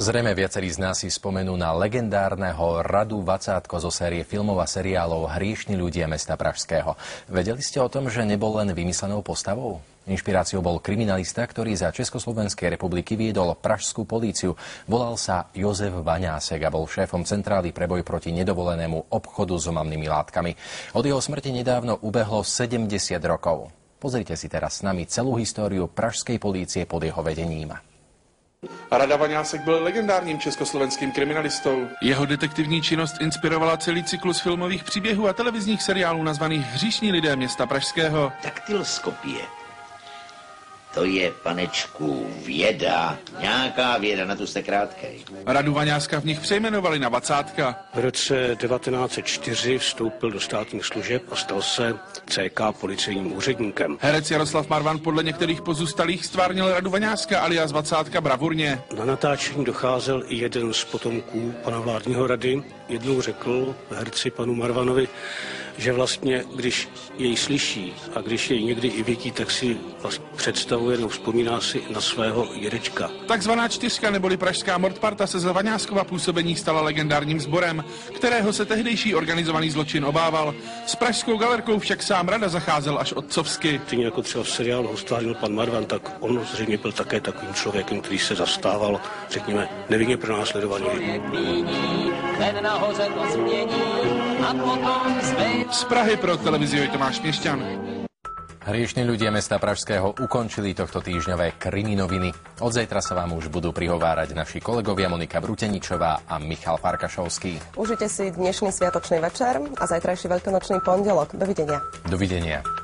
Zrejme viacerí z nás si spomenú na legendárneho Radu Vacátko zo série filmov a seriálov Hriešni ľudia mesta Pražského. Vedeli ste o tom, že nebol len vymyslenou postavou? Inšpiráciou bol kriminalista, ktorý za Československej republiky viedol pražskú políciu. Volal sa Jozef Vaňásek a bol šéfom centrály pre boj proti nedovolenému obchodu s omamnými látkami. Od jeho smrti nedávno ubehlo 70 rokov. Pozrite si teraz s nami celú históriu pražskej polície pod jeho vedením. Rada Vaňásek byl legendárním československým kriminalistou. Jeho detektivní činnost inspirovala celý cyklus filmových příběhů a televizních seriálů nazvaných Hříšní lidé města Pražského. Daktyloskopie. To je, panečku, věda. Nějaká věda, na tu jste krátkej. Radu Vaňáska v nich přejmenovali na Vacátka. V roce 1904 vstoupil do státních služeb a stal se CK policejním úředníkem. Herec Jaroslav Marvan podle některých pozůstalých stvárnil Radu Vaňáska alias Vacátka bravurně. Na natáčení docházel i jeden z potomků pana vládního rady. Jednou řekl herci panu Marvanovi, že vlastně, když jej slyší a když jej někdy i vidí, tak si vlastně představuje nebo vzpomíná si na svého dědečka. Takzvaná čtyřka neboli pražská mordparta se za Vaňáskova působení stala legendárním sborem, kterého se tehdejší organizovaný zločin obával. S pražskou galerkou však sám Rada zacházel až otcovsky. Stejně jako třeba v seriálu hostvárnil pan Marvan, tak on zřejmě byl také takovým člověkem, který se zastával, řekněme, nevinně pronásledovaný lidí. Z Prahy pro televíziu Tomáš Miešťan. Hriešni ľudia mesta Pražského ukončili tohto týždňové kriminoviny. Od zajtra sa vám už budú prihovárať naši kolegovia Monika Bruteničová a Michal Farkašovský. Užite si dnešný sviatočný večer a zajtrajší veľkonočný pondelok. Dovidenia. Dovidenia.